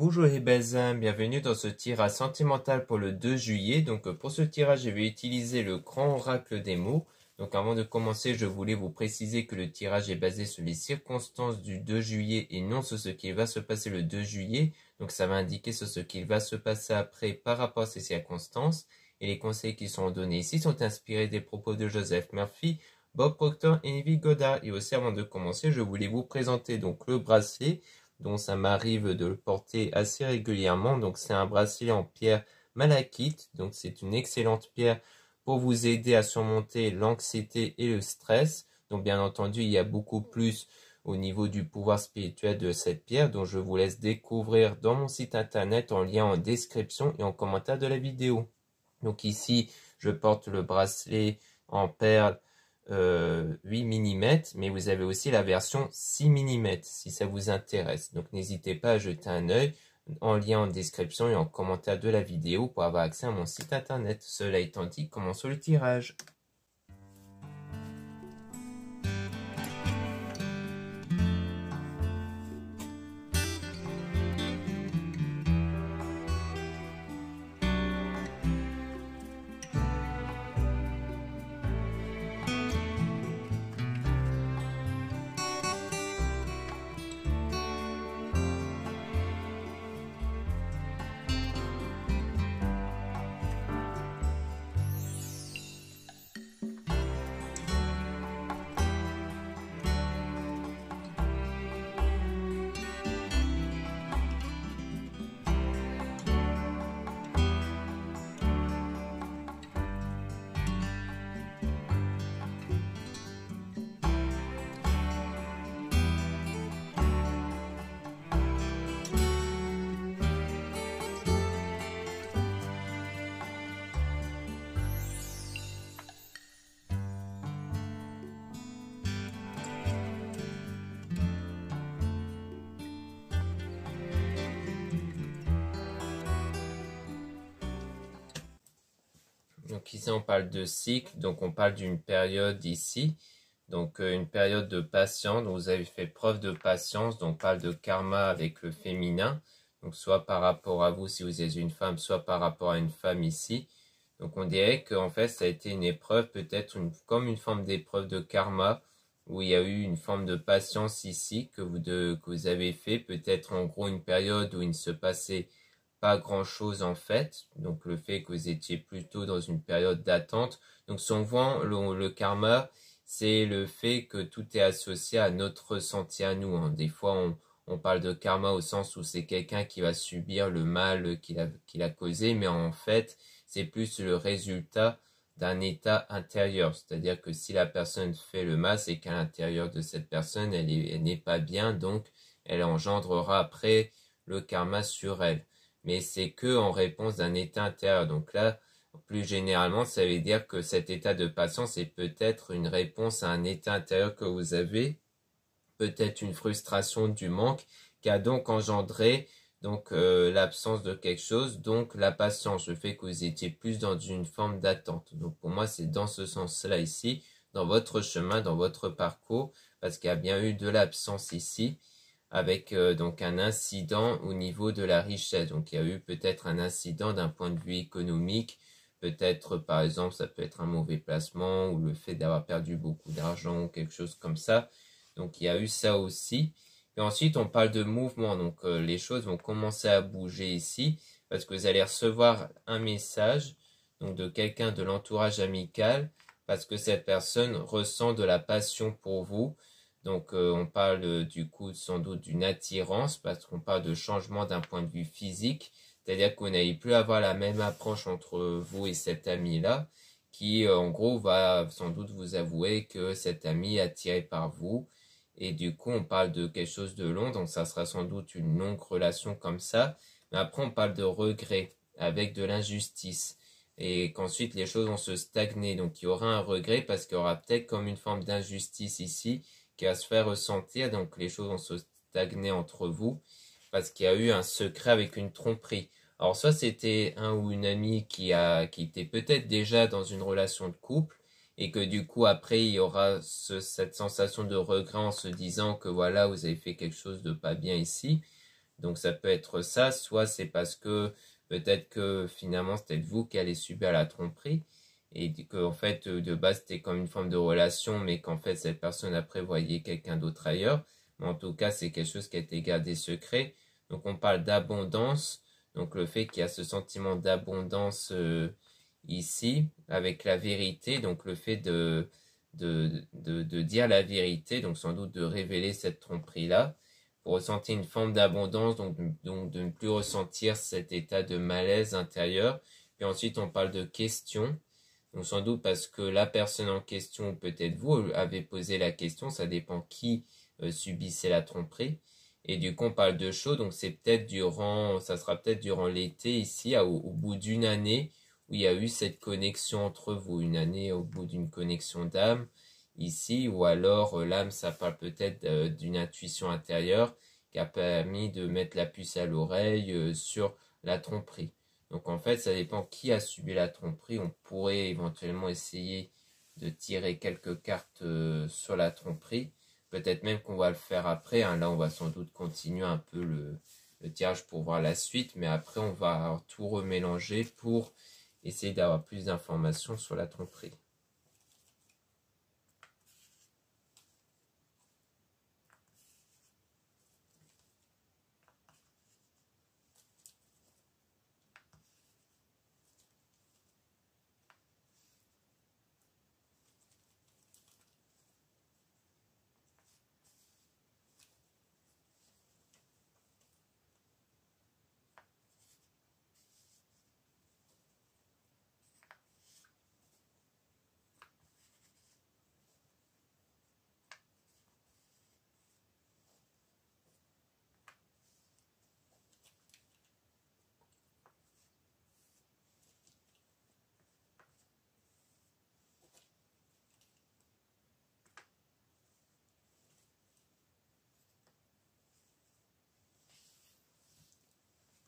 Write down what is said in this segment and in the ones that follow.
Bonjour les belles âmes, bienvenue dans ce tirage sentimental pour le 2 juillet. Donc pour ce tirage, je vais utiliser le grand oracle des mots. Donc avant de commencer, je voulais vous préciser que le tirage est basé sur les circonstances du 2 juillet et non sur ce qui va se passer le 2 juillet. Donc ça va indiquer sur ce qui va se passer après par rapport à ces circonstances. Et les conseils qui sont donnés ici sont inspirés des propos de Joseph Murphy, Bob Proctor et Neville Goddard. Et aussi avant de commencer, je voulais vous présenter donc le bracelet dont ça m'arrive de le porter assez régulièrement. Donc c'est un bracelet en pierre malachite, donc c'est une excellente pierre pour vous aider à surmonter l'anxiété et le stress. Donc bien entendu, il y a beaucoup plus au niveau du pouvoir spirituel de cette pierre, dont je vous laisse découvrir dans mon site internet en lien en description et en commentaire de la vidéo. Donc ici, je porte le bracelet en perles 8 mm, mais vous avez aussi la version 6 mm si ça vous intéresse. Donc n'hésitez pas à jeter un œil en lien en description et en commentaire de la vidéo pour avoir accès à mon site internet. Cela étant dit, commençons le tirage. Donc ici on parle de cycle, donc on parle d'une période ici, donc une période de patience, donc vous avez fait preuve de patience, donc on parle de karma avec le féminin, donc soit par rapport à vous si vous êtes une femme, soit par rapport à une femme ici. Donc on dirait qu'en fait ça a été une épreuve, peut-être comme une forme d'épreuve de karma, où il y a eu une forme de patience ici que vous avez fait, peut-être en gros une période où il ne se passait pas grand chose en fait, donc le fait que vous étiez plutôt dans une période d'attente. Donc souvent le karma, c'est le fait que tout est associé à notre ressenti à nous, hein. Des fois on parle de karma au sens où c'est quelqu'un qui va subir le mal qu'il a causé, mais en fait c'est plus le résultat d'un état intérieur, c'est-à-dire que si la personne fait le mal, c'est qu'à l'intérieur de cette personne elle n'est pas bien, donc elle engendrera après le karma sur elle. Mais c'est que en réponse d'un état intérieur. Donc là, plus généralement, ça veut dire que cet état de patience est peut-être une réponse à un état intérieur que vous avez, peut-être une frustration du manque, qui a donc engendré l'absence de quelque chose, donc la patience, le fait que vous étiez plus dans une forme d'attente. Donc pour moi, c'est dans ce sens-là ici, dans votre chemin, dans votre parcours, parce qu'il y a bien eu de l'absence ici, avec donc un incident au niveau de la richesse. Donc il y a eu peut-être un incident d'un point de vue économique, peut-être par exemple ça peut être un mauvais placement ou le fait d'avoir perdu beaucoup d'argent ou quelque chose comme ça. Donc il y a eu ça aussi. Et ensuite on parle de mouvement, donc les choses vont commencer à bouger ici parce que vous allez recevoir un message donc de quelqu'un de l'entourage amical parce que cette personne ressent de la passion pour vous. Donc on parle du coup sans doute d'une attirance parce qu'on parle de changement d'un point de vue physique, c'est-à-dire que vous n'allez plus avoir la même approche entre vous et cet ami-là qui en gros va sans doute vous avouer que cet ami est attiré par vous et du coup on parle de quelque chose de long, donc ça sera sans doute une longue relation comme ça, mais après on parle de regret avec de l'injustice et qu'ensuite les choses vont se stagner, donc il y aura un regret parce qu'il y aura peut-être comme une forme d'injustice ici qui va se faire ressentir, donc les choses vont se stagner entre vous, parce qu'il y a eu un secret avec une tromperie. Alors soit c'était un ou une amie qui était peut-être déjà dans une relation de couple, et que du coup après il y aura cette sensation de regret en se disant que voilà vous avez fait quelque chose de pas bien ici, Donc ça peut être ça, soit c'est parce que peut-être que finalement c'est peut-être vous qui allez subir la tromperie et que en fait de base c'était comme une forme de relation mais qu'en fait cette personne après voyait quelqu'un d'autre ailleurs. Mais en tout cas c'est quelque chose qui a été gardé secret. Donc on parle d'abondance, donc le fait qu'il y a ce sentiment d'abondance ici avec la vérité, donc le fait de dire la vérité, donc sans doute de révéler cette tromperie-là pour ressentir une forme d'abondance, donc de ne plus ressentir cet état de malaise intérieur. Puis ensuite, on parle de questions. Donc sans doute parce que la personne en question, ou peut-être vous, avez posé la question, ça dépend qui subissait la tromperie. Et du coup, on parle de chaud, donc ça sera peut-être durant l'été ici, au bout d'une année, où il y a eu cette connexion entre vous, une année au bout d'une connexion d'âme ici, ou alors l'âme, ça parle peut-être d'une intuition intérieure qui a permis de mettre la puce à l'oreille sur la tromperie. Donc en fait, ça dépend qui a subi la tromperie. On pourrait éventuellement essayer de tirer quelques cartes sur la tromperie. Peut-être même qu'on va le faire après. Hein. Là, on va sans doute continuer un peu le tirage pour voir la suite. Mais après, on va tout remélanger pour essayer d'avoir plus d'informations sur la tromperie.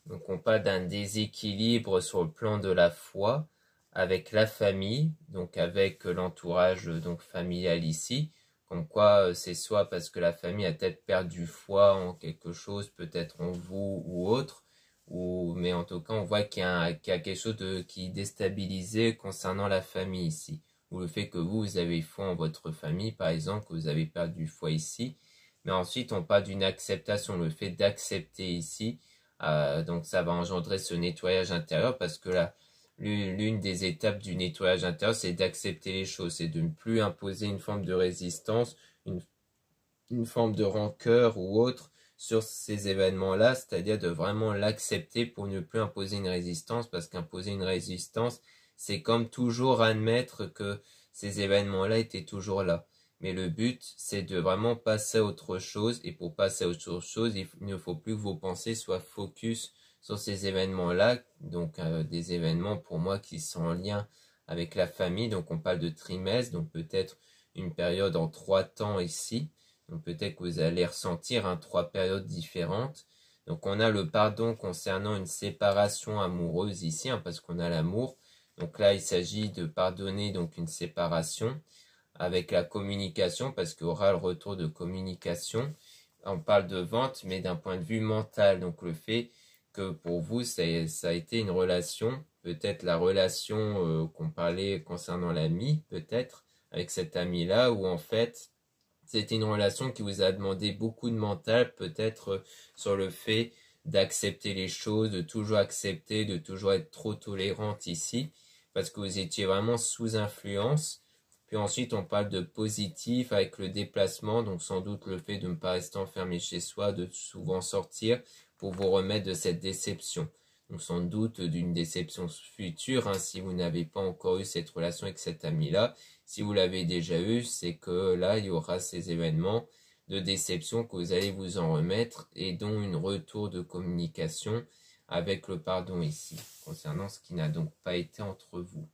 Donc on parle d'un déséquilibre sur le plan de la foi avec la famille, donc avec l'entourage donc familial ici, comme quoi c'est soit parce que la famille a peut-être perdu foi en quelque chose, peut-être en vous ou autre, mais en tout cas on voit qu'il y a quelque chose qui est déstabilisé concernant la famille ici, ou le fait que vous avez foi en votre famille par exemple, que vous avez perdu foi ici, mais ensuite on parle d'une acceptation, le fait d'accepter ici. Donc ça va engendrer ce nettoyage intérieur parce que là, l'une des étapes du nettoyage intérieur, c'est d'accepter les choses, c'est de ne plus imposer une forme de résistance, une, une forme de rancœur ou autre sur ces événements-là, c'est-à-dire de vraiment l'accepter pour ne plus imposer une résistance, parce qu'imposer une résistance, c'est comme toujours admettre que ces événements-là étaient toujours là. Mais le but, c'est de vraiment passer à autre chose, et pour passer à autre chose, il ne faut plus que vos pensées soient focus sur ces événements-là, donc des événements pour moi qui sont en lien avec la famille, donc on parle de trimestre, donc peut-être une période en 3 temps ici, donc peut-être que vous allez ressentir 3 périodes différentes. Donc on a le pardon concernant une séparation amoureuse ici, parce qu'on a l'amour. Donc là, il s'agit de pardonner donc une séparation avec la communication, parce qu'il y aura le retour de communication. On parle de vente, mais d'un point de vue mental. Donc le fait que pour vous, ça a été une relation, peut-être la relation qu'on parlait concernant l'ami, peut-être, avec cet ami-là, où en fait, c'était une relation qui vous a demandé beaucoup de mental, peut-être sur le fait d'accepter les choses, de toujours accepter, de toujours être trop tolérante ici, parce que vous étiez vraiment sous influence. Puis ensuite, on parle de positif avec le déplacement, donc sans doute le fait de ne pas rester enfermé chez soi, de souvent sortir pour vous remettre de cette déception. Donc sans doute d'une déception future, si vous n'avez pas encore eu cette relation avec cet ami-là. Si vous l'avez déjà eu, c'est que là, il y aura ces événements de déception que vous allez vous en remettre et dont une retour de communication avec le pardon ici, concernant ce qui n'a donc pas été entre vous.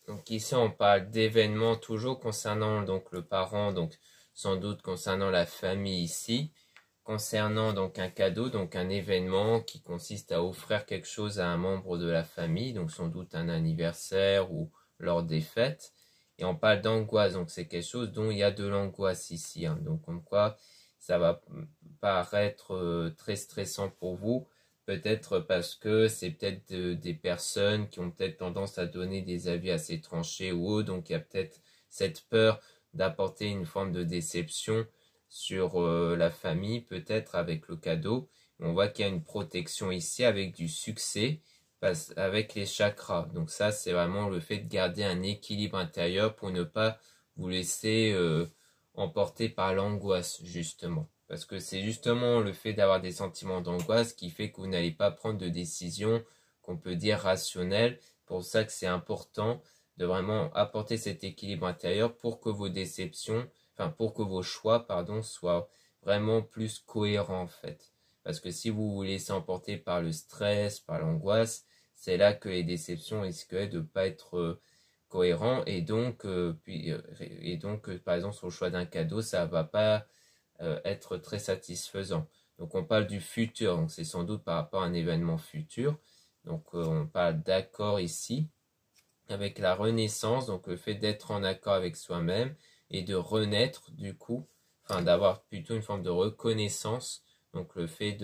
Donc ici on parle d'événements toujours concernant donc le parent, donc sans doute concernant la famille ici, concernant donc un cadeau, donc un événement qui consiste à offrir quelque chose à un membre de la famille, donc sans doute un anniversaire ou lors des fêtes. Et on parle d'angoisse, donc c'est quelque chose dont il y a de l'angoisse ici, hein. Donc comme quoi ça va paraître très stressant pour vous. Peut-être parce que c'est peut-être des personnes qui ont peut-être tendance à donner des avis assez tranchés ou autres. Donc il y a peut-être cette peur d'apporter une forme de déception sur la famille, peut-être avec le cadeau. On voit qu'il y a une protection ici avec du succès, avec les chakras. Donc ça, c'est vraiment le fait de garder un équilibre intérieur pour ne pas vous laisser emporter par l'angoisse, justement. Parce que c'est justement le fait d'avoir des sentiments d'angoisse qui fait que vous n'allez pas prendre de décisions qu'on peut dire rationnelles. Pour ça que c'est important de vraiment apporter cet équilibre intérieur pour que vos déceptions, enfin pour que vos choix, pardon, soient vraiment plus cohérents en fait. Parce que si vous vous laissez emporter par le stress, par l'angoisse, c'est là que les déceptions risqueraient de ne pas être cohérents et donc, par exemple sur le choix d'un cadeau, ça va pas être très satisfaisant. Donc on parle du futur, donc c'est sans doute par rapport à un événement futur. Donc on parle d'accord ici avec la renaissance, donc le fait d'être en accord avec soi-même et de renaître du coup, enfin d'avoir plutôt une forme de reconnaissance, donc le fait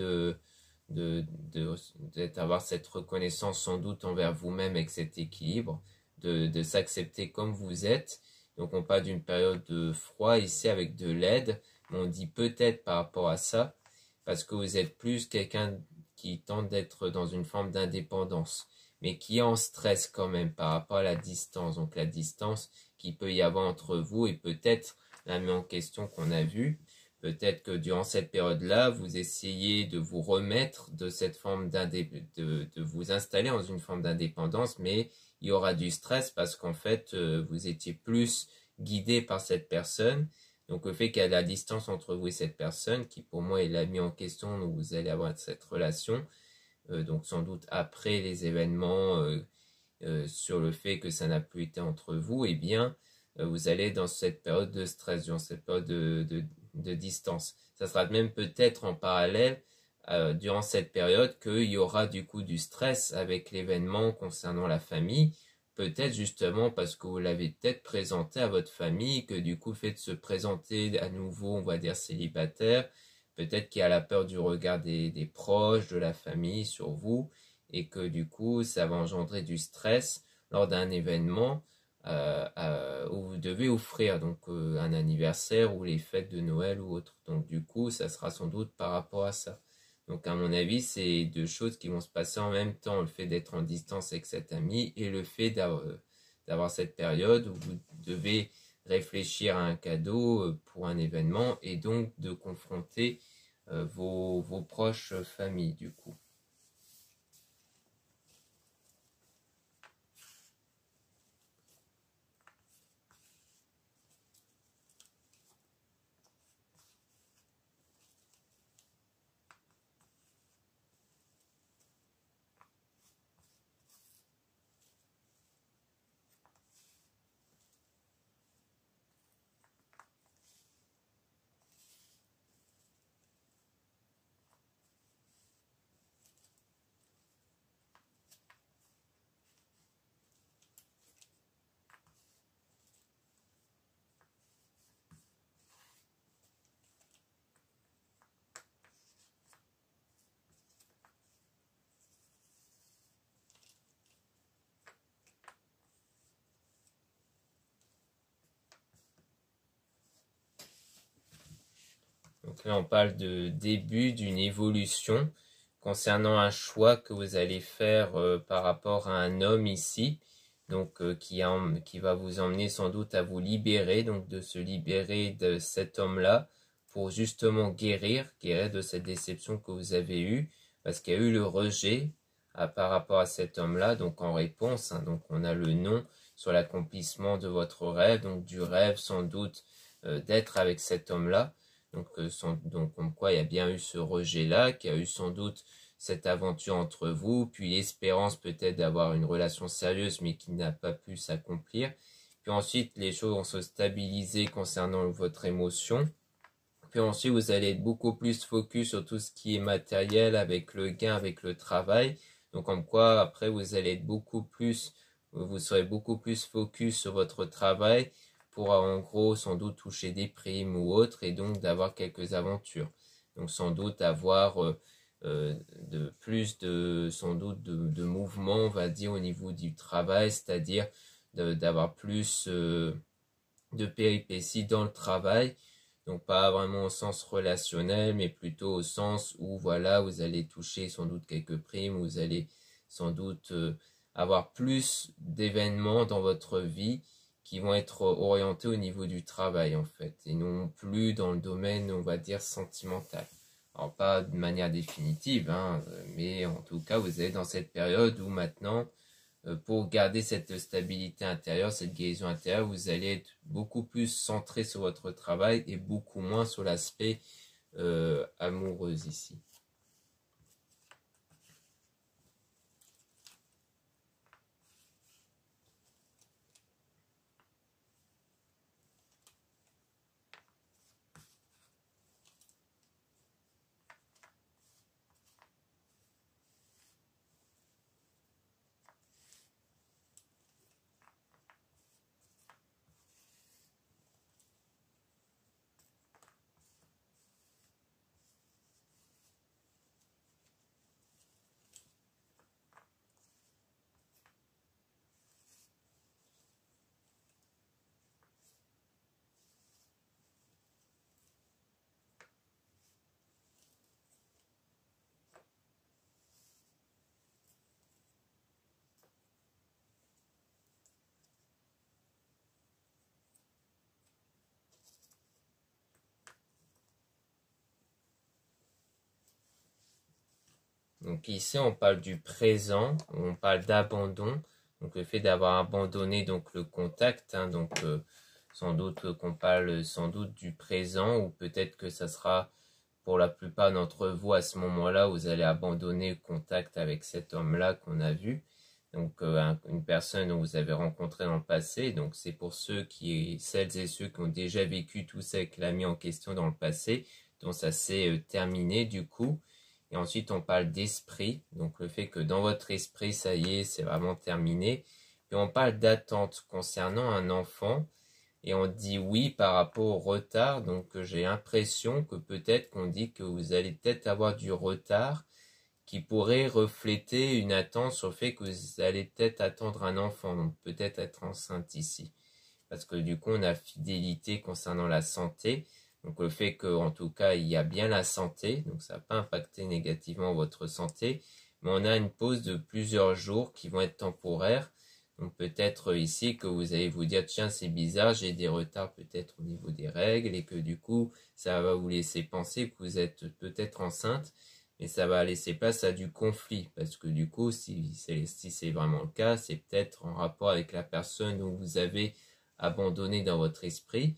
d'avoir cette reconnaissance sans doute envers vous-même avec cet équilibre, de s'accepter comme vous êtes. Donc on parle d'une période de froid ici avec de l'aide, mais on dit peut-être par rapport à ça, parce que vous êtes plus quelqu'un qui tente d'être dans une forme d'indépendance, mais qui est en stress quand même par rapport à la distance. Donc la distance qu'il peut y avoir entre vous et peut-être la mise en question qu'on a vue. Peut-être que durant cette période-là, vous essayez de vous remettre de cette forme de vous installer dans une forme d'indépendance, mais il y aura du stress parce qu'en fait, vous étiez plus guidé par cette personne. Donc le fait qu'il y a de la distance entre vous et cette personne, qui pour moi est la mise en question, donc vous allez avoir cette relation, donc sans doute après les événements sur le fait que ça n'a plus été entre vous, eh bien vous allez dans cette période de stress, dans cette période de distance. Ça sera même peut-être en parallèle durant cette période qu'il y aura du coup du stress avec l'événement concernant la famille, peut-être justement parce que vous l'avez peut-être présenté à votre famille, que du coup le fait de se présenter à nouveau, on va dire célibataire, peut-être qu'il y a la peur du regard des proches, de la famille sur vous, et que du coup ça va engendrer du stress lors d'un événement où vous devez offrir donc un anniversaire ou les fêtes de Noël ou autre. Donc du coup ça sera sans doute par rapport à ça. Donc à mon avis c'est deux choses qui vont se passer en même temps, le fait d'être en distance avec cet ami et le fait d'avoir cette période où vous devez réfléchir à un cadeau pour un événement et donc de confronter vos proches familles du coup. Donc là, on parle de début d'une évolution concernant un choix que vous allez faire par rapport à un homme ici, donc qui va vous emmener sans doute à vous libérer, donc de se libérer de cet homme-là pour justement guérir de cette déception que vous avez eue, parce qu'il y a eu le rejet par rapport à cet homme-là, donc en réponse, hein, donc on a le non sur l'accomplissement de votre rêve, donc du rêve sans doute d'être avec cet homme-là. Donc comme quoi il y a bien eu ce rejet-là, qui a eu sans doute cette aventure entre vous, puis l'espérance peut-être d'avoir une relation sérieuse mais qui n'a pas pu s'accomplir. Puis ensuite, les choses vont se stabiliser concernant votre émotion. Puis ensuite, vous allez être beaucoup plus focus sur tout ce qui est matériel avec le gain, avec le travail. Donc comme quoi, après, vous allez être vous serez beaucoup plus focus sur votre travail pour en gros sans doute toucher des primes ou autres et donc d'avoir quelques aventures. Donc sans doute avoir sans doute de mouvement, on va dire, au niveau du travail, c'est-à-dire d'avoir plus de péripéties dans le travail. Donc pas vraiment au sens relationnel, mais plutôt au sens où voilà, vous allez toucher sans doute quelques primes, vous allez sans doute avoir plus d'événements dans votre vie qui vont être orientés au niveau du travail en fait, et non plus dans le domaine, on va dire, sentimental. Alors pas de manière définitive, hein, mais en tout cas vous êtes dans cette période où maintenant, pour garder cette stabilité intérieure, cette guérison intérieure, vous allez être beaucoup plus centré sur votre travail et beaucoup moins sur l'aspect amoureux ici. Donc ici, on parle du présent, on parle d'abandon, donc le fait d'avoir abandonné donc le contact, hein, donc sans doute qu'on parle sans doute du présent, ou peut-être que ça sera pour la plupart d'entre vous à ce moment-là, vous allez abandonner le contact avec cet homme-là qu'on a vu, donc une personne que vous avez rencontrée dans le passé. Donc c'est pour celles et ceux qui ont déjà vécu tout ça avec l'ami en question dans le passé, dont ça s'est terminé du coup. Et ensuite, on parle d'esprit, donc le fait que dans votre esprit, ça y est, c'est vraiment terminé. Puis on parle d'attente concernant un enfant, et on dit oui par rapport au retard. Donc j'ai l'impression que peut-être qu'on dit que vous allez peut-être avoir du retard qui pourrait refléter une attente sur le fait que vous allez peut-être attendre un enfant, donc peut-être être enceinte ici. Parce que du coup, on a fidélité concernant la santé. Donc le fait qu'en tout cas, il y a bien la santé, donc ça n'a pas impacté négativement votre santé, mais on a une pause de plusieurs jours qui vont être temporaires. Donc peut-être ici que vous allez vous dire, tiens, c'est bizarre, j'ai des retards peut-être au niveau des règles, et que du coup, ça va vous laisser penser que vous êtes peut-être enceinte, mais ça va laisser place à du conflit, parce que du coup, si c'est vraiment le cas, c'est peut-être en rapport avec la personne dont vous avez abandonné dans votre esprit,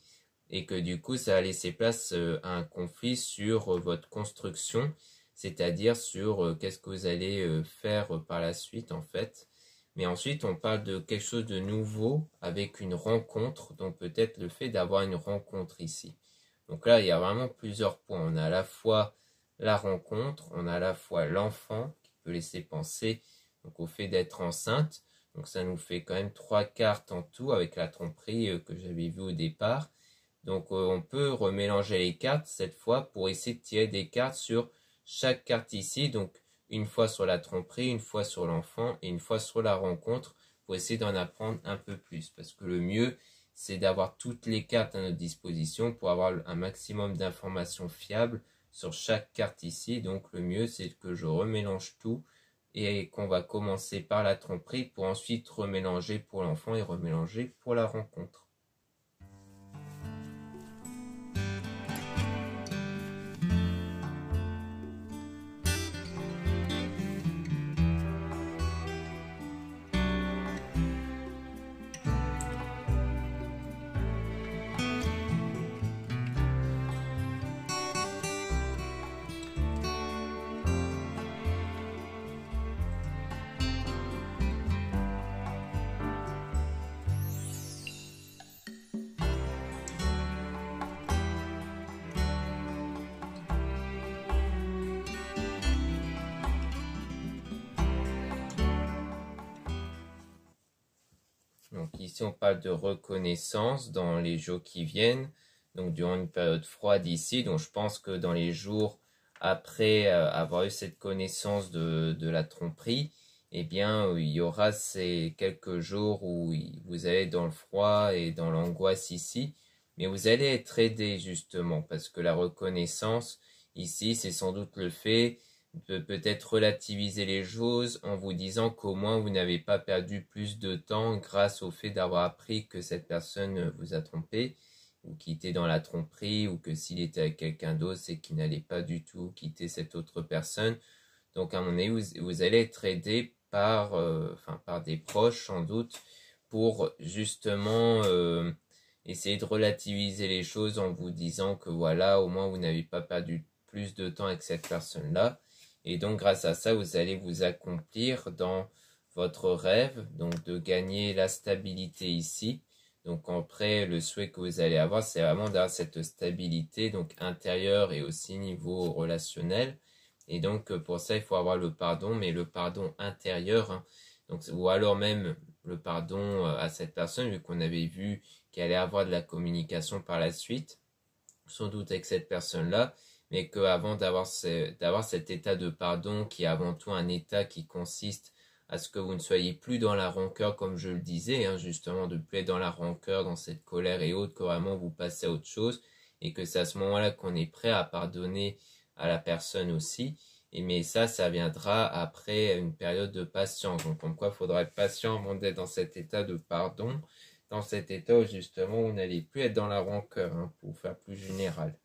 et que du coup ça va laisser place à un conflit sur votre construction, c'est-à-dire sur qu'est-ce que vous allez faire par la suite en fait. Mais ensuite on parle de quelque chose de nouveau avec une rencontre, donc peut-être le fait d'avoir une rencontre ici. Donc là il y a vraiment plusieurs points, on a à la fois la rencontre, on a à la fois l'enfant qui peut laisser penser donc au fait d'être enceinte, donc ça nous fait quand même 3 cartes en tout avec la tromperie que j'avais vue au départ. Donc on peut remélanger les cartes cette fois pour essayer de tirer des cartes sur chaque carte ici. Donc une fois sur la tromperie, une fois sur l'enfant et une fois sur la rencontre pour essayer d'en apprendre un peu plus. Parce que le mieux, c'est d'avoir toutes les cartes à notre disposition pour avoir un maximum d'informations fiables sur chaque carte ici. Donc le mieux, c'est que je remélange tout et qu'on va commencer par la tromperie pour ensuite remélanger pour l'enfant et remélanger pour la rencontre. ici on parle de reconnaissance dans les jours qui viennent, donc durant une période froide ici. Donc je pense que dans les jours après avoir eu cette connaissance de la tromperie, eh bien il y aura ces quelques jours où vous allez dans le froid et dans l'angoisse ici, mais vous allez être aidé justement parce que la reconnaissance ici c'est sans doute le fait de peut-être relativiser les choses en vous disant qu'au moins vous n'avez pas perdu plus de temps grâce au fait d'avoir appris que cette personne vous a trompé ou qu'il était dans la tromperie ou que s'il était avec quelqu'un d'autre c'est qu'il n'allait pas du tout quitter cette autre personne. Donc à mon avis vous allez être aidé par des proches sans doute pour justement essayer de relativiser les choses en vous disant que voilà, au moins vous n'avez pas perdu plus de temps avec cette personne-là. Et donc grâce à ça, vous allez vous accomplir dans votre rêve, donc de gagner la stabilité ici. Donc après, le souhait que vous allez avoir, c'est vraiment d'avoir cette stabilité, donc intérieure et aussi niveau relationnel. Et donc pour ça, il faut avoir le pardon, mais le pardon intérieur, hein. Donc, ou alors même le pardon à cette personne, vu qu'on avait vu qu'il allait avoir de la communication par la suite, sans doute avec cette personne-là, mais qu'avant d'avoir cet état de pardon qui est avant tout un état qui consiste à ce que vous ne soyez plus dans la rancœur comme je le disais, hein, justement de plus être dans la rancœur, dans cette colère et autres, que vraiment vous passez à autre chose et que c'est à ce moment-là qu'on est prêt à pardonner à la personne aussi. Mais ça viendra après une période de patience. Donc comme quoi il faudra être patient avant d'être dans cet état de pardon, dans cet état où justement vous n'allez plus être dans la rancœur, hein, pour faire plus général.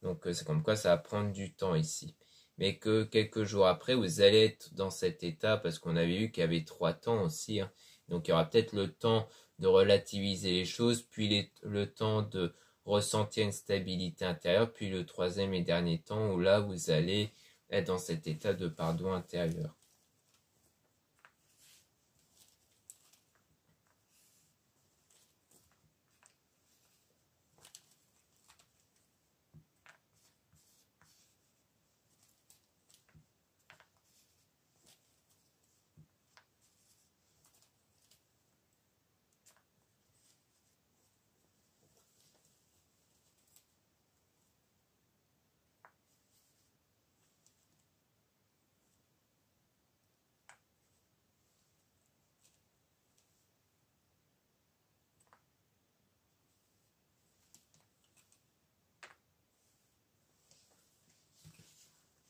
Donc c'est comme quoi ça va prendre du temps ici. Mais que quelques jours après, vous allez être dans cet état, parce qu'on avait vu qu'il y avait 3 temps aussi, hein. Donc il y aura peut-être le temps de relativiser les choses, puis le temps de ressentir une stabilité intérieure, puis le troisième et dernier temps où là vous allez être dans cet état de pardon intérieur.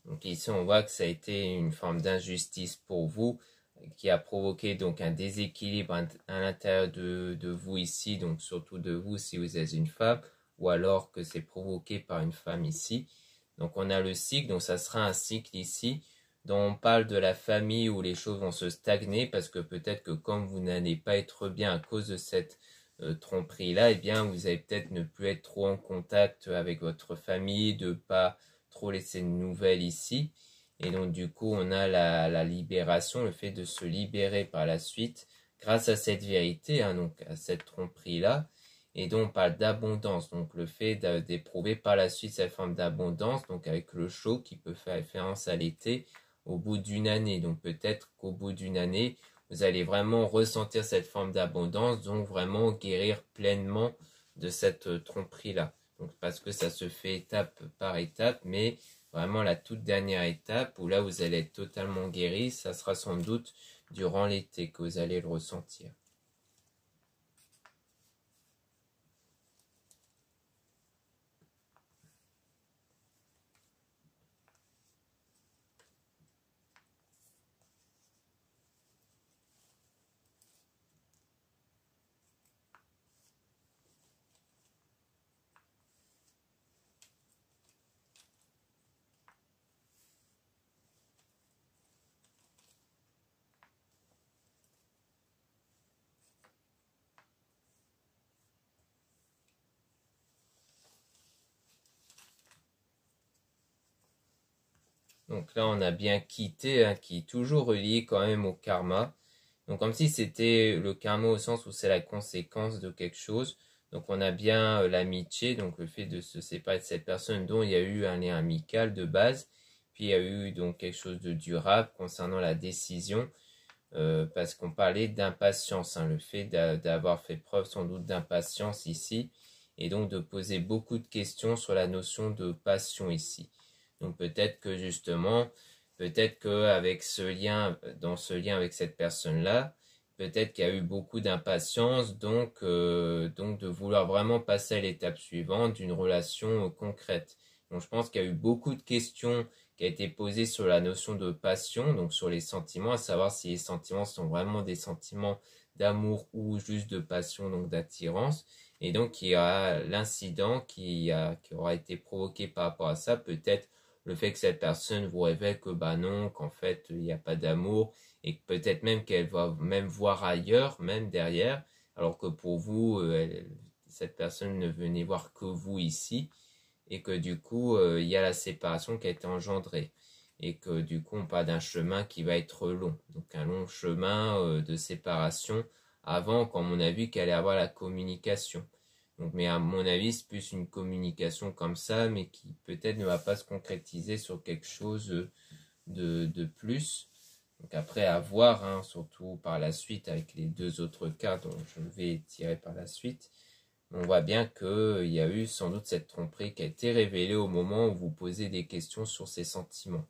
Donc ici, on voit que ça a été une forme d'injustice pour vous, qui a provoqué donc un déséquilibre à l'intérieur de vous ici, donc surtout de vous si vous êtes une femme, ou alors que c'est provoqué par une femme ici. Donc on a le cycle, donc ça sera un cycle ici, dont on parle de la famille où les choses vont se stagner, parce que peut-être que comme vous n'allez pas être bien à cause de cette tromperie-là, eh bien vous allez peut-être ne plus être trop en contact avec votre famille, de pas trop laisser de nouvelles ici. Et donc du coup on a la libération, le fait de se libérer par la suite grâce à cette vérité, hein, donc à cette tromperie là. Et donc on parle d'abondance, donc le fait d'éprouver par la suite cette forme d'abondance, donc avec le chaud qui peut faire référence à l'été au bout d'une année. Donc peut-être qu'au bout d'une année vous allez vraiment ressentir cette forme d'abondance, donc vraiment guérir pleinement de cette tromperie là. Donc parce que ça se fait étape par étape, mais vraiment la toute dernière étape où là vous allez être totalement guéri, ça sera sans doute durant l'été que vous allez le ressentir. Donc là, on a bien quitté, hein, qui est toujours relié quand même au karma. Donc comme si c'était le karma au sens où c'est la conséquence de quelque chose. Donc on a bien l'amitié, donc le fait de se séparer de cette personne dont il y a eu un lien amical de base. Puis il y a eu donc quelque chose de durable concernant la décision parce qu'on parlait d'impatience, hein, le fait d'avoir fait preuve sans doute d'impatience ici, et donc de poser beaucoup de questions sur la notion de passion ici. Donc peut-être que justement, peut-être qu'avec ce lien, dans ce lien avec cette personne-là, peut-être qu'il y a eu beaucoup d'impatience, donc de vouloir vraiment passer à l'étape suivante d'une relation concrète. Donc je pense qu'il y a eu beaucoup de questions qui a été posées sur la notion de passion, donc sur les sentiments, à savoir si les sentiments sont vraiment des sentiments d'amour ou juste de passion, donc d'attirance. Et donc il y a l'incident qui aura été provoqué par rapport à ça, peut-être le fait que cette personne vous révèle que bah non, qu'en fait il n'y a pas d'amour, et peut-être même qu'elle va même voir ailleurs, même derrière, alors que pour vous, cette personne ne venait voir que vous ici, et que du coup, il y a la séparation qui a été engendrée, et que du coup, on parle d'un chemin qui va être long, donc un long chemin de séparation, avant, comme on a vu, qu'elle allait avoir la communication. Donc, mais à mon avis, c'est plus une communication comme ça, mais qui peut-être ne va pas se concrétiser sur quelque chose de plus. Donc après, à voir, hein, surtout par la suite, avec les deux autres cas dont je vais tirer par la suite, on voit bien qu'il y a eu sans doute cette tromperie qui a été révélée au moment où vous posez des questions sur ces sentiments.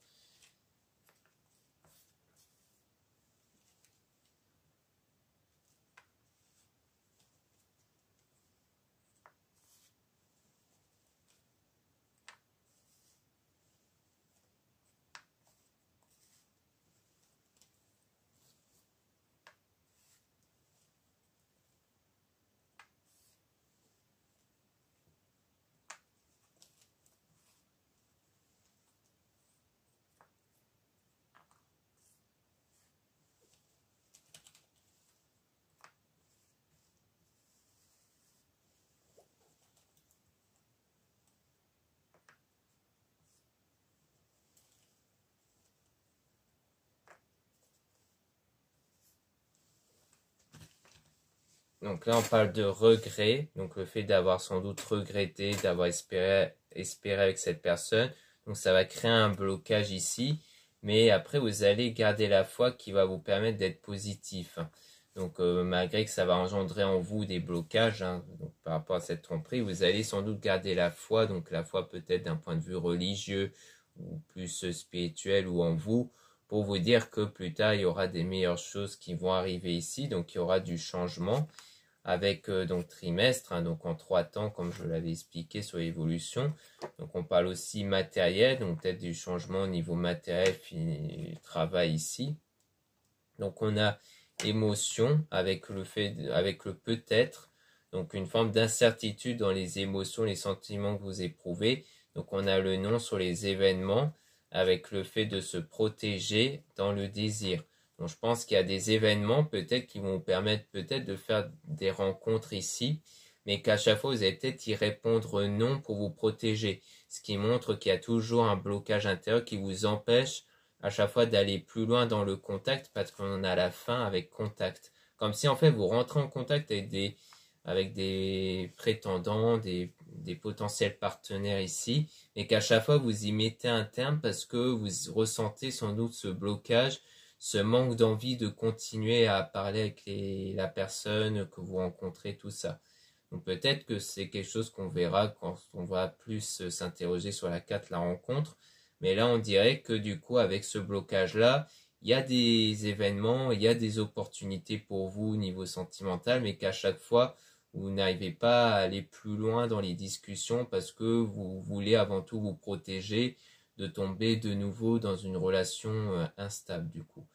Donc là, on parle de regret, donc le fait d'avoir sans doute regretté, d'avoir espéré avec cette personne. Donc ça va créer un blocage ici, mais après vous allez garder la foi qui va vous permettre d'être positif. Donc malgré que ça va engendrer en vous des blocages, hein, donc, par rapport à cette tromperie, vous allez sans doute garder la foi, donc la foi peut-être d'un point de vue religieux ou plus spirituel ou en vous, pour vous dire que plus tard il y aura des meilleures choses qui vont arriver ici, donc il y aura du changement avec donc trimestre, hein, donc en 3 temps comme je l'avais expliqué sur l'évolution. Donc on parle aussi matériel, donc peut-être du changement au niveau matériel, travail ici. Donc on a émotion avec le fait, avec le peut-être, donc une forme d'incertitude dans les émotions, les sentiments que vous éprouvez. Donc on a le non sur les événements avec le fait de se protéger dans le désir. Donc je pense qu'il y a des événements peut-être qui vont vous permettre peut-être de faire des rencontres ici, mais qu'à chaque fois vous allez peut-être y répondre non pour vous protéger, ce qui montre qu'il y a toujours un blocage intérieur qui vous empêche à chaque fois d'aller plus loin dans le contact parce qu'on a la fin avec contact. Comme si en fait vous rentrez en contact avec des prétendants, des potentiels partenaires ici, et qu'à chaque fois vous y mettez un terme parce que vous ressentez sans doute ce blocage, ce manque d'envie de continuer à parler avec la personne que vous rencontrez, tout ça. Donc peut-être que c'est quelque chose qu'on verra quand on va plus s'interroger sur la carte la rencontre, mais là on dirait que du coup avec ce blocage-là, il y a des événements, il y a des opportunités pour vous au niveau sentimental, mais qu'à chaque fois vous n'arrivez pas à aller plus loin dans les discussions parce que vous voulez avant tout vous protéger de tomber de nouveau dans une relation instable du coup.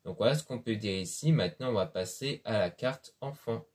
Donc voilà ce qu'on peut dire ici. Maintenant on va passer à la carte enfant.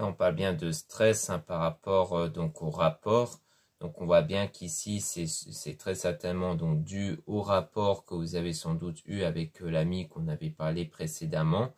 là on parle bien de stress hein, par rapport donc au rapport. Donc on voit bien qu'ici c'est très certainement donc dû au rapport que vous avez sans doute eu avec l'ami qu'on avait parlé précédemment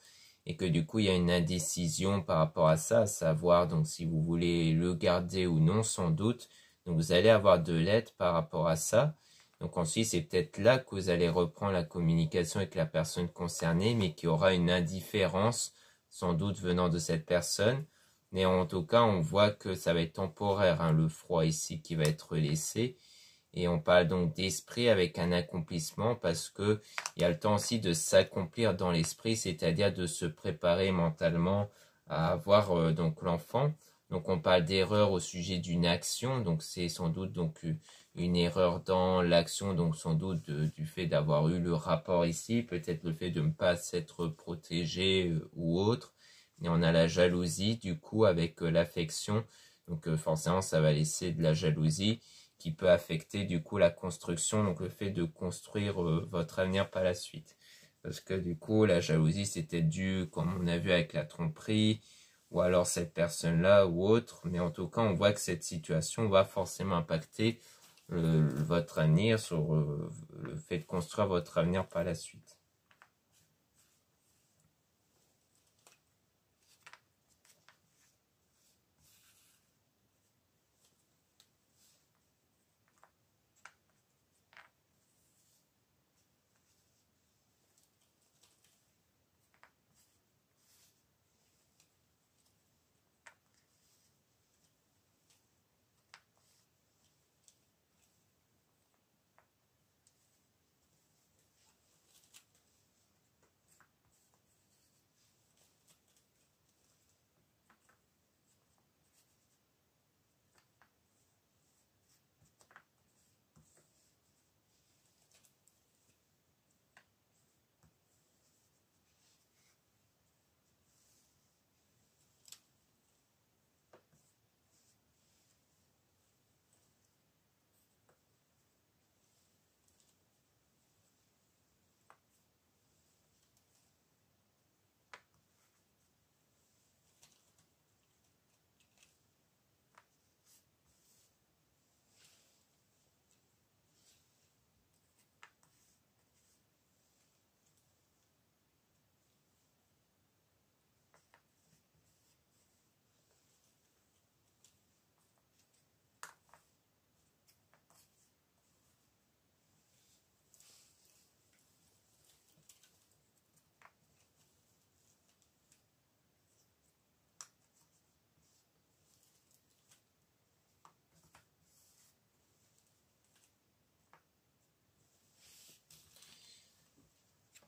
et que du coup il y a une indécision par rapport à ça, à savoir donc si vous voulez le garder ou non sans doute. Donc vous allez avoir de l'aide par rapport à ça. Donc ensuite c'est peut-être là que vous allez reprendre la communication avec la personne concernée mais qu'il y aura une indifférence sans doute venant de cette personne. Mais en tout cas, on voit que ça va être temporaire, hein, le froid ici qui va être laissé. Et on parle donc d'esprit avec un accomplissement parce que il y a le temps aussi de s'accomplir dans l'esprit, c'est-à-dire de se préparer mentalement à avoir donc l'enfant. Donc on parle d'erreur au sujet d'une action, donc c'est sans doute donc une erreur dans l'action, donc sans doute du fait d'avoir eu le rapport ici, peut-être le fait de ne pas s'être protégé ou autre. Et on a la jalousie du coup avec l'affection, donc forcément ça va laisser de la jalousie qui peut affecter du coup la construction, donc le fait de construire votre avenir par la suite. Parce que du coup la jalousie c'était dû, comme on a vu avec la tromperie, ou alors cette personne-là ou autre, mais en tout cas on voit que cette situation va forcément impacter votre avenir, sur le fait de construire votre avenir par la suite.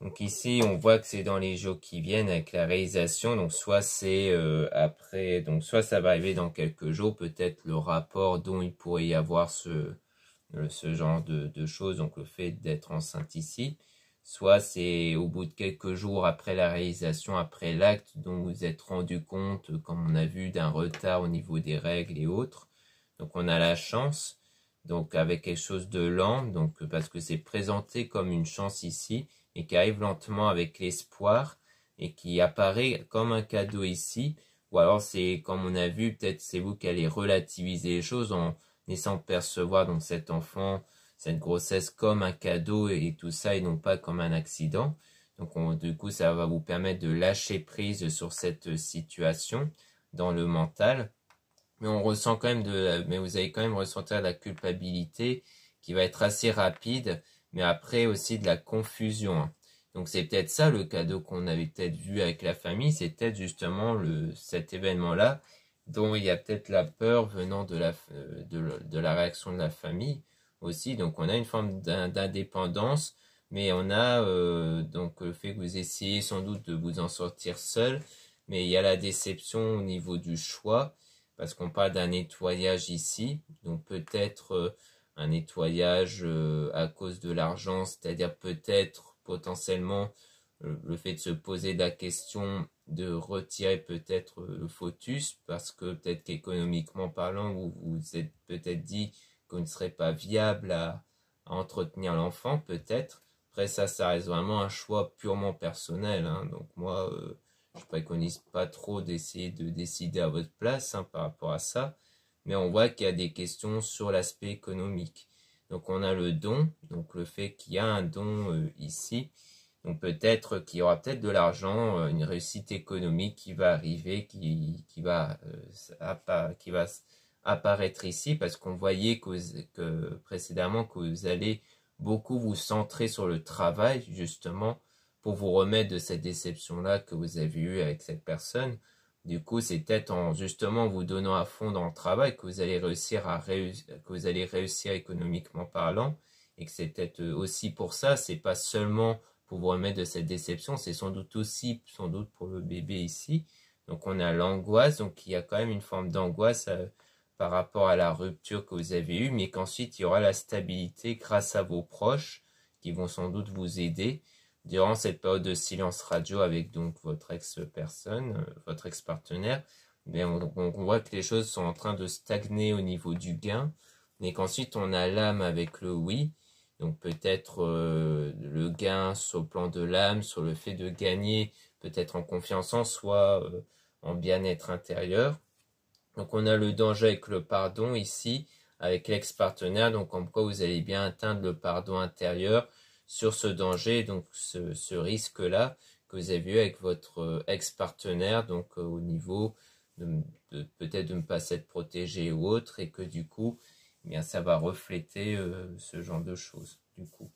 Donc ici, on voit que c'est dans les jours qui viennent avec la réalisation. Donc soit c'est après, donc soit ça va arriver dans quelques jours, peut-être le rapport dont il pourrait y avoir ce genre de choses, donc le fait d'être enceinte ici. Soit c'est au bout de quelques jours après la réalisation, après l'acte, dont vous vous êtes rendu compte, comme on a vu, d'un retard au niveau des règles et autres. Donc on a la chance, donc avec quelque chose de lent, donc parce que c'est présenté comme une chance ici, et qui arrive lentement avec l'espoir, et qui apparaît comme un cadeau ici, ou alors c'est, comme on a vu, peut-être c'est vous qui allez relativiser les choses en laissant percevoir donc cet enfant, cette grossesse comme un cadeau et tout ça, et non pas comme un accident. Donc du coup, ça va vous permettre de lâcher prise sur cette situation dans le mental. Mais on ressent quand même mais vous allez quand même ressentir la culpabilité qui va être assez rapide, mais après aussi de la confusion, hein. Donc c'est peut-être ça le cadeau qu'on avait peut-être vu avec la famille, c'est peut-être justement cet événement-là dont il y a peut-être la peur venant de la réaction de la famille aussi. Donc on a une forme d'indépendance, mais on a donc le fait que vous essayez sans doute de vous en sortir seul, mais il y a la déception au niveau du choix, parce qu'on parle d'un nettoyage ici, donc peut-être un nettoyage à cause de l'argent, c'est-à-dire peut-être potentiellement le fait de se poser la question de retirer peut-être le fœtus, parce que peut-être qu'économiquement parlant, vous vous êtes peut-être dit qu'on ne serait pas viable à entretenir l'enfant, peut-être. Après ça reste vraiment un choix purement personnel, hein. Donc moi, je préconise pas trop d'essayer de décider à votre place par rapport à ça, mais on voit qu'il y a des questions sur l'aspect économique. Donc on a le don, donc le fait qu'il y a un don ici. Donc peut-être qu'il y aura peut-être de l'argent, une réussite économique qui va arriver, qui va apparaître ici, parce qu'on voyait que précédemment que vous allez beaucoup vous centrer sur le travail, justement, pour vous remettre de cette déception-là que vous avez eue avec cette personne. Du coup, c'est peut-être en justement vous donnant à fond dans le travail que vous allez réussir économiquement parlant, et que c'est peut-être aussi pour ça, c'est pas seulement pour vous remettre de cette déception, c'est sans doute aussi, sans doute pour le bébé ici. Donc on a l'angoisse, donc il y a quand même une forme d'angoisse par rapport à la rupture que vous avez eue, mais qu'ensuite il y aura la stabilité grâce à vos proches qui vont sans doute vous aider durant cette période de silence radio avec donc votre ex-personne, votre ex-partenaire. Mais on voit que les choses sont en train de stagner au niveau du gain, mais qu'ensuite on a l'âme avec le oui. Donc peut-être le gain sur le plan de l'âme, sur le fait de gagner, peut-être en confiance en soi, en bien-être intérieur. Donc on a le danger avec le pardon ici, avec l'ex-partenaire, donc comme quoi vous allez bien atteindre le pardon intérieur sur ce danger, donc ce risque-là que vous avez eu avec votre ex-partenaire, donc au niveau de peut-être de ne pas s'être protégé ou autre, et que du coup, eh bien, ça va refléter ce genre de choses, du coup.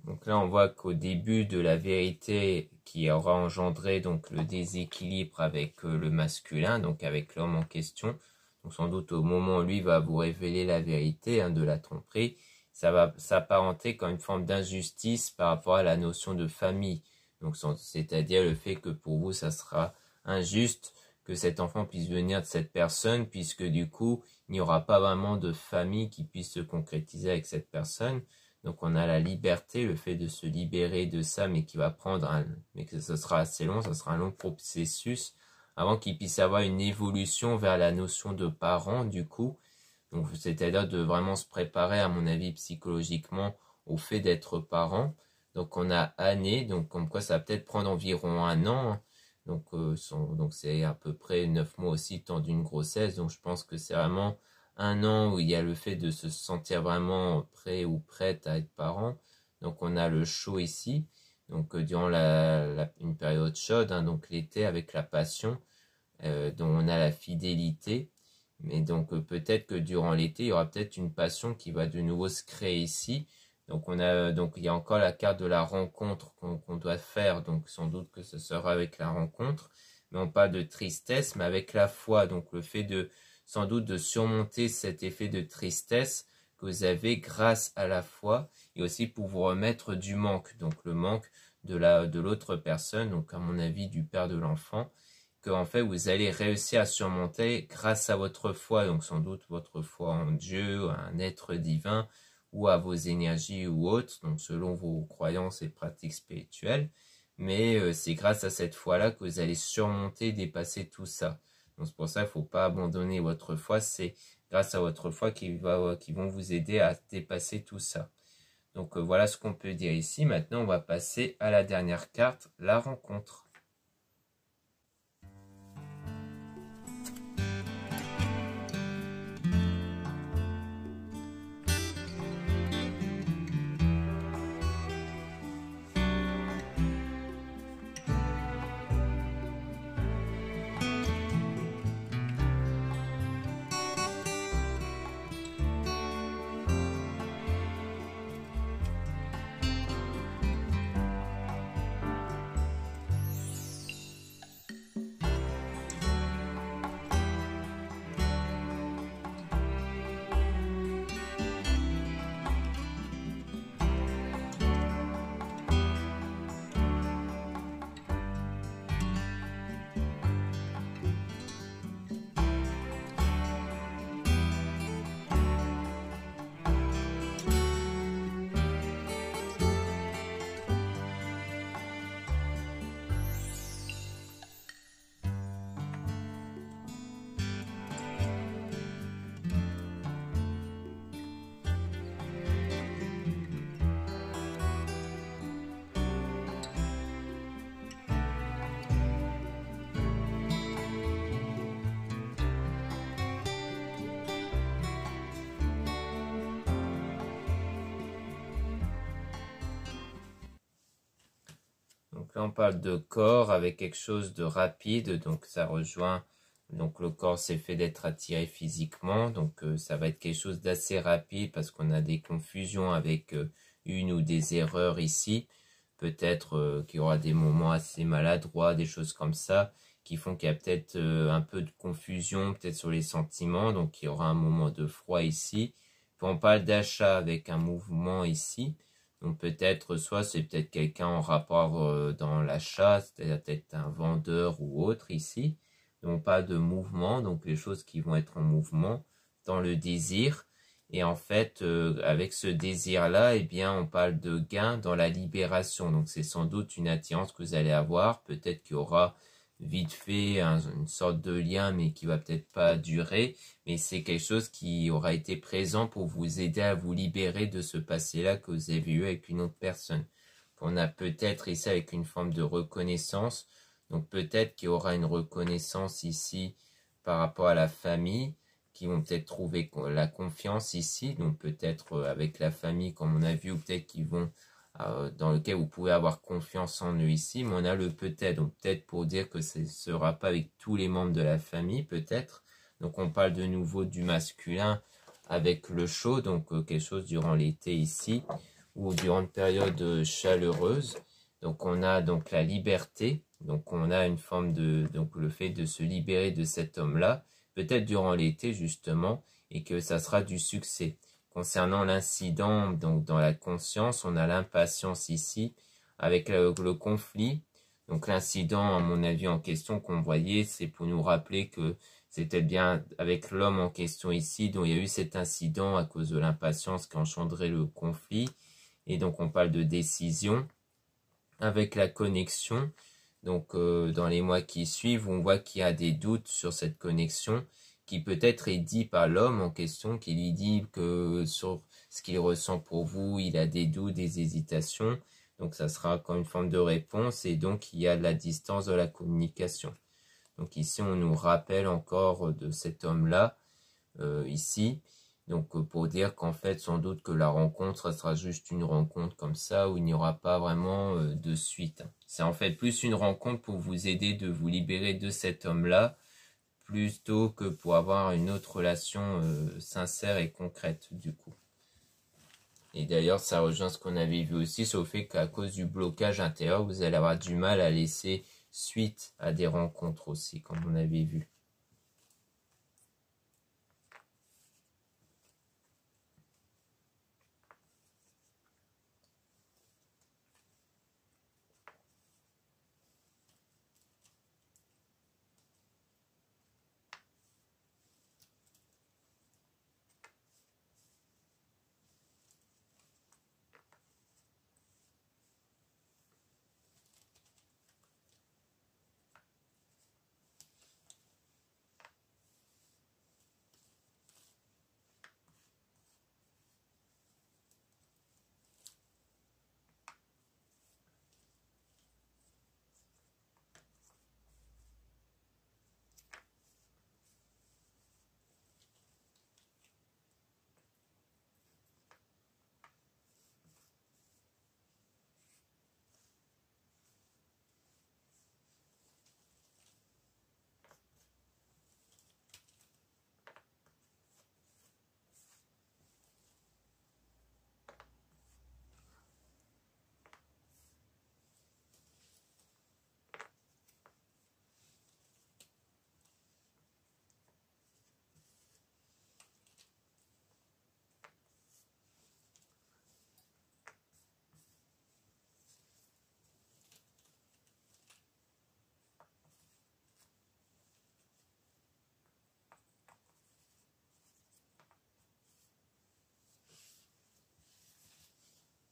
Donc là, on voit qu'au début de la vérité qui aura engendré donc le déséquilibre avec le masculin, donc avec l'homme en question, donc sans doute au moment où lui va vous révéler la vérité de la tromperie, ça va s'apparenter comme une forme d'injustice par rapport à la notion de famille. Donc c'est-à-dire le fait que pour vous, ça sera injuste que cet enfant puisse venir de cette personne, puisque du coup, il n'y aura pas vraiment de famille qui puisse se concrétiser avec cette personne. Donc on a la liberté, le fait de se libérer de ça, mais qui va mais que ce sera assez long, ça sera un long processus avant qu'il puisse avoir une évolution vers la notion de parent du coup. Donc c'est-à-dire de vraiment se préparer, à mon avis, psychologiquement au fait d'être parent. Donc on a année, donc comme quoi ça va peut-être prendre environ un an. Donc c'est à peu près 9 mois aussi le temps d'une grossesse. Donc je pense que c'est vraiment un an où il y a le fait de se sentir vraiment prêt ou prête à être parent. Donc on a le chaud ici, donc durant une période chaude, donc l'été avec la passion, dont on a la fidélité. Mais donc peut-être que durant l'été, il y aura peut-être une passion qui va de nouveau se créer ici. Donc il y a encore la carte de la rencontre qu'on doit faire, donc sans doute que ce sera avec la rencontre. Mais on parle de tristesse, mais avec la foi, donc le fait de sans doute de surmonter cet effet de tristesse que vous avez grâce à la foi, et aussi pour vous remettre du manque, donc le manque de l'autre personne, donc à mon avis du père de l'enfant, que en fait vous allez réussir à surmonter grâce à votre foi, donc sans doute votre foi en Dieu, à un être divin, ou à vos énergies ou autres, donc selon vos croyances et pratiques spirituelles, mais c'est grâce à cette foi-là que vous allez surmonter, dépasser tout ça. Donc c'est pour ça qu'il ne faut pas abandonner votre foi, c'est grâce à votre foi qui vont vous aider à dépasser tout ça. Donc voilà ce qu'on peut dire ici. Maintenant on va passer à la dernière carte, la rencontre. Donc là, on parle de corps avec quelque chose de rapide, donc ça rejoint, donc le corps c'est fait d'être attiré physiquement, donc ça va être quelque chose d'assez rapide parce qu'on a des confusions avec une ou des erreurs ici, peut-être qu'il y aura des moments assez maladroits, des choses comme ça, qui font qu'il y a peut-être un peu de confusion, peut-être sur les sentiments, donc il y aura un moment de froid ici. Puis on parle d'achat avec un mouvement ici. Donc peut-être, soit c'est peut-être quelqu'un en rapport dans l'achat, c'est-à-dire peut-être un vendeur ou autre ici. Donc pas de mouvement, donc les choses qui vont être en mouvement dans le désir. Et en fait, avec ce désir-là, eh bien, on parle de gain dans la libération. Donc c'est sans doute une attirance que vous allez avoir. Peut-être qu'il y aura vite fait une sorte de lien, mais qui va peut-être pas durer. Mais c'est quelque chose qui aura été présent pour vous aider à vous libérer de ce passé-là que vous avez eu avec une autre personne. On a peut-être ici avec une forme de reconnaissance. Donc peut-être qu'il y aura une reconnaissance ici par rapport à la famille, qui vont peut-être trouver la confiance ici. Donc peut-être avec la famille, comme on a vu, ou peut-être qu'ils vont dans lequel vous pouvez avoir confiance en eux ici, mais on a le peut-être, donc peut-être pour dire que ce ne sera pas avec tous les membres de la famille, peut-être. Donc on parle de nouveau du masculin avec le chaud, donc quelque chose durant l'été ici, ou durant une période chaleureuse. Donc on a donc la liberté, donc on a une forme de, donc le fait de se libérer de cet homme-là, peut-être durant l'été justement, et que ça sera du succès. Concernant l'incident, donc dans la conscience, on a l'impatience ici, avec le conflit. Donc l'incident, à mon avis, en question qu'on voyait, c'est pour nous rappeler que c'était bien avec l'homme en question ici, dont il y a eu cet incident à cause de l'impatience qui a engendré le conflit. Et donc on parle de décision. Avec la connexion, donc dans les mois qui suivent, on voit qu'il y a des doutes sur cette connexion, qui peut-être est dit par l'homme en question, qui lui dit que sur ce qu'il ressent pour vous, il a des doutes, des hésitations. Donc ça sera encore une forme de réponse, et donc il y a de la distance de la communication. Donc ici, on nous rappelle encore de cet homme-là, ici. Donc pour dire qu'en fait, sans doute que la rencontre, ça sera juste une rencontre comme ça, où il n'y aura pas vraiment de suite. C'est en fait plus une rencontre pour vous aider de vous libérer de cet homme-là, plutôt que pour avoir une autre relation sincère et concrète du coup. Et d'ailleurs, ça rejoint ce qu'on avait vu aussi sur le fait qu'à cause du blocage intérieur, vous allez avoir du mal à laisser suite à des rencontres aussi, comme on avait vu.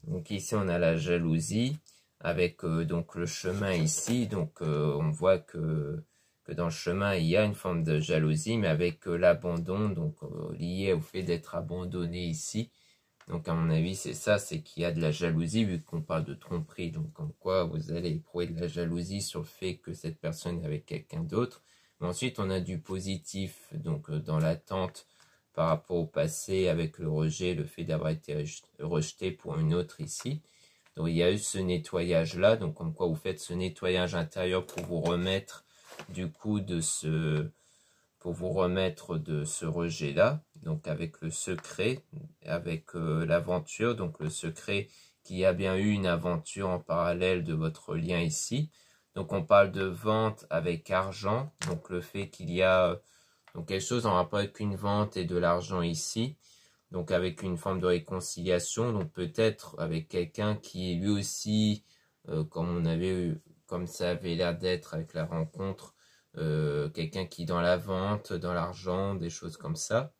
Donc ici, on a la jalousie avec donc le chemin ici. Donc on voit que dans le chemin, il y a une forme de jalousie, mais avec l'abandon, donc lié au fait d'être abandonné ici. Donc à mon avis, c'est ça, c'est qu'il y a de la jalousie, vu qu'on parle de tromperie. Donc en quoi vous allez éprouver de la jalousie sur le fait que cette personne est avec quelqu'un d'autre. Mais ensuite, on a du positif, donc dans l'attente par rapport au passé, avec le rejet, le fait d'avoir été rejeté pour une autre ici. Donc il y a eu ce nettoyage-là, donc comme quoi vous faites ce nettoyage intérieur pour vous remettre du coup de ce rejet-là, donc avec le secret, avec l'aventure, donc le secret qu'il y a bien eu une aventure en parallèle de votre lien ici. Donc on parle de vente avec argent, donc le fait qu'il y a donc quelque chose en rapport avec une vente et de l'argent ici, donc avec une forme de réconciliation, donc peut-être avec quelqu'un qui lui aussi, comme ça avait l'air d'être avec la rencontre, quelqu'un qui est dans la vente, dans l'argent, des choses comme ça.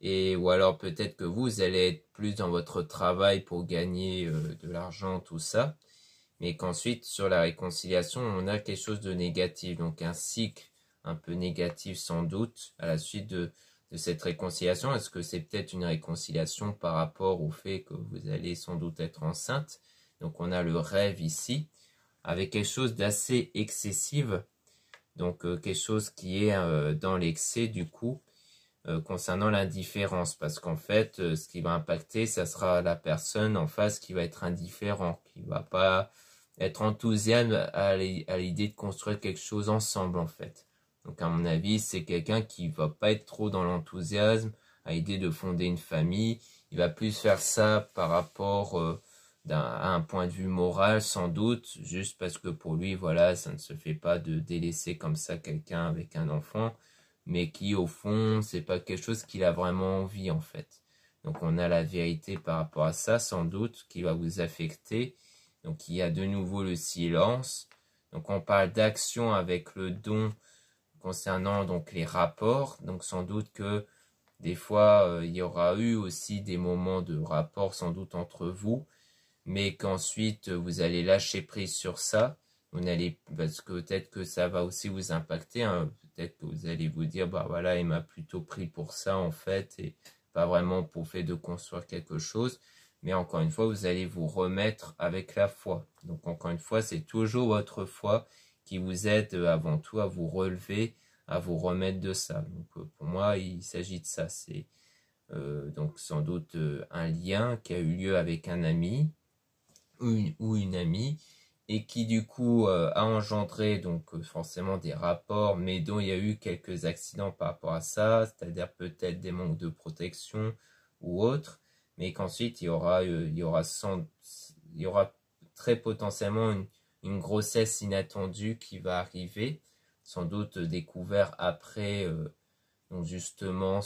Et ou alors peut-être que vous allez être plus dans votre travail pour gagner de l'argent, tout ça. Mais qu'ensuite, sur la réconciliation, on a quelque chose de négatif. Donc un cycle un peu négatif sans doute à la suite de cette réconciliation. Est-ce que c'est peut-être une réconciliation par rapport au fait que vous allez sans doute être enceinte? Donc on a le rêve ici, avec quelque chose d'assez excessif. Donc quelque chose qui est dans l'excès du coup, concernant l'indifférence. Parce qu'en fait, ce qui va impacter, ça sera la personne en face qui va être indifférent, qui va pas être enthousiaste à l'idée de construire quelque chose ensemble en fait. Donc à mon avis, c'est quelqu'un qui va pas être trop dans l'enthousiasme, à l'idée de fonder une famille. Il va plus faire ça par rapport à un point de vue moral sans doute, juste parce que pour lui, voilà, ça ne se fait pas de délaisser comme ça quelqu'un avec un enfant, mais qui au fond, c'est pas quelque chose qu'il a vraiment envie en fait. Donc on a la vérité par rapport à ça sans doute qui va vous affecter. Donc il y a de nouveau le silence. Donc on parle d'action avec le don concernant donc les rapports. Donc sans doute que des fois il y aura eu aussi des moments de rapport sans doute entre vous, mais qu'ensuite vous allez lâcher prise sur ça. Vous n'allez, parce que peut-être que ça va aussi vous impacter, hein. Peut-être que vous allez vous dire, bah voilà, il m'a plutôt pris pour ça en fait, et pas vraiment pour le fait de construire quelque chose. Mais encore une fois, vous allez vous remettre avec la foi. Donc encore une fois, c'est toujours votre foi qui vous aide avant tout à vous relever, à vous remettre de ça. Donc pour moi, il s'agit de ça. C'est donc sans doute un lien qui a eu lieu avec un ami ou une amie, et qui du coup a engendré donc forcément des rapports, mais dont il y a eu quelques accidents par rapport à ça, c'est-à-dire peut-être des manques de protection ou autres, mais qu'ensuite il y aura très potentiellement une grossesse inattendue qui va arriver, sans doute découvert après donc justement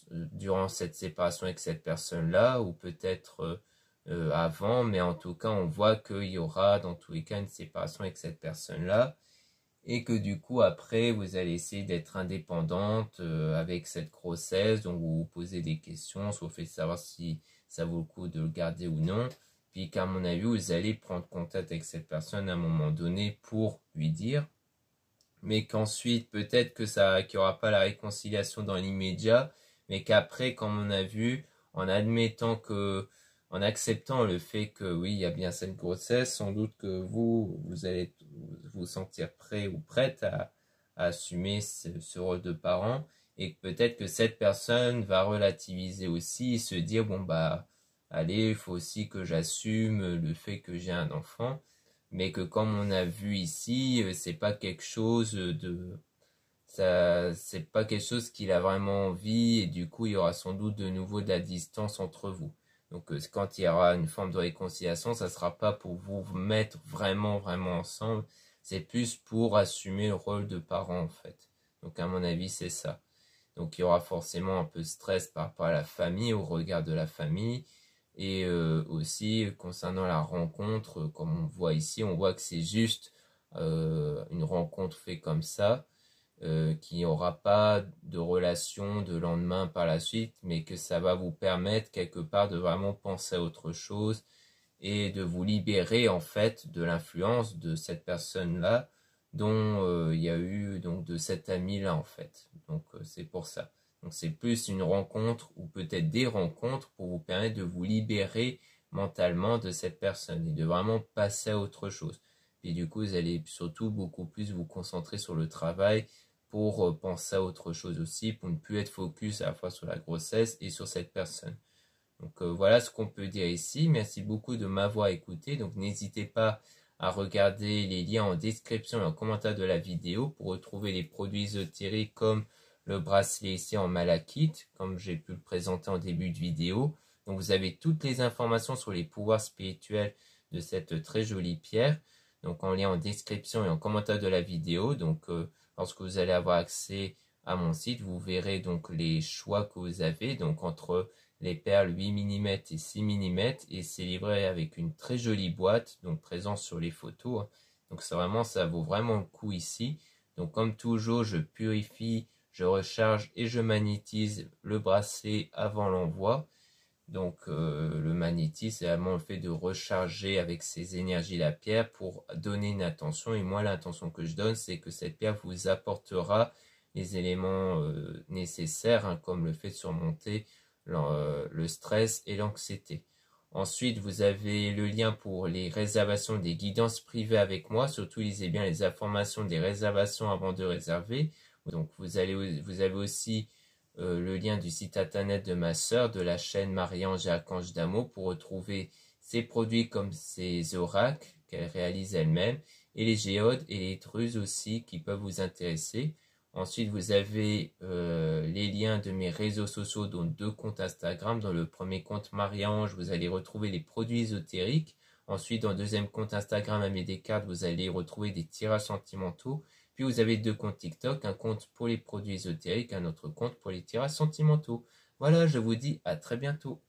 durant cette séparation avec cette personne-là, ou peut-être avant, mais en tout cas on voit qu'il y aura dans tous les cas une séparation avec cette personne-là, et que du coup après vous allez essayer d'être indépendante avec cette grossesse, donc vous vous posez des questions sur le fait de savoir si ça vaut le coup de le garder ou non, puis qu'à mon avis vous allez prendre contact avec cette personne à un moment donné pour lui dire, mais qu'ensuite peut-être que qu'il n'y aura pas la réconciliation dans l'immédiat, mais qu'après, comme on a vu, en acceptant le fait que oui, il y a bien cette grossesse, sans doute que vous allez vous sentir prêt ou prête à assumer ce rôle de parent, et peut-être que cette personne va relativiser aussi, et se dire bon bah allez, il faut aussi que j'assume le fait que j'ai un enfant, mais que comme on a vu ici, c'est pas quelque chose c'est pas quelque chose qu'il a vraiment envie, et du coup il y aura sans doute de nouveau de la distance entre vous. Donc quand il y aura une forme de réconciliation, ça sera pas pour vous mettre vraiment ensemble, c'est plus pour assumer le rôle de parent en fait. Donc à mon avis c'est ça. Donc il y aura forcément un peu de stress par rapport à la famille, au regard de la famille, et aussi concernant la rencontre, comme on voit ici, on voit que c'est juste une rencontre faite comme ça, qu'il n'y aura pas de relation de lendemain par la suite, mais que ça va vous permettre quelque part de vraiment penser à autre chose et de vous libérer en fait de l'influence de cette personne-là, dont il y a eu donc de cet ami-là en fait. Donc c'est pour ça. Donc c'est plus une rencontre ou peut-être des rencontres pour vous permettre de vous libérer mentalement de cette personne et de vraiment passer à autre chose. Et du coup, vous allez surtout beaucoup plus vous concentrer sur le travail pour penser à autre chose aussi, pour ne plus être focus à la fois sur la grossesse et sur cette personne. Donc voilà ce qu'on peut dire ici. Merci beaucoup de m'avoir écouté. Donc n'hésitez pas à regarder les liens en description et en commentaire de la vidéo pour retrouver les produits ésotériques comme le bracelet ici en malachite, comme j'ai pu le présenter en début de vidéo. Donc vous avez toutes les informations sur les pouvoirs spirituels de cette très jolie pierre. Donc en lien en description et en commentaire de la vidéo. Donc lorsque vous allez avoir accès à mon site, vous verrez donc les choix que vous avez. Donc entre les perles 8 mm et 6 mm, et c'est livré avec une très jolie boîte, donc présente sur les photos. Donc ça vaut vraiment le coup ici. Donc comme toujours, je purifie, je recharge et je magnétise le bracelet avant l'envoi. Donc le magnétisme, c'est vraiment le fait de recharger avec ces énergies la pierre pour donner une intention. Et moi, l'intention que je donne, c'est que cette pierre vous apportera les éléments nécessaires, hein, comme le fait de surmonter le stress et l'anxiété. Ensuite, vous avez le lien pour les réservations des guidances privées avec moi. Surtout, lisez bien les informations des réservations avant de réserver. Donc, vous avez aussi le lien du site internet de ma sœur, de la chaîne Marie-Ange et Archange d'Amour, pour retrouver ses produits comme ses oracles qu'elle réalise elle-même, et les géodes et les truses aussi qui peuvent vous intéresser. Ensuite, vous avez les liens de mes réseaux sociaux, dont 2 comptes Instagram. Dans le premier compte Marie-Ange, vous allez retrouver les produits ésotériques. Ensuite, dans le deuxième compte Instagram Aimé Descartes, vous allez retrouver des tirages sentimentaux. Puis vous avez 2 comptes TikTok, un compte pour les produits ésotériques, un autre compte pour les tirages sentimentaux. Voilà, je vous dis à très bientôt.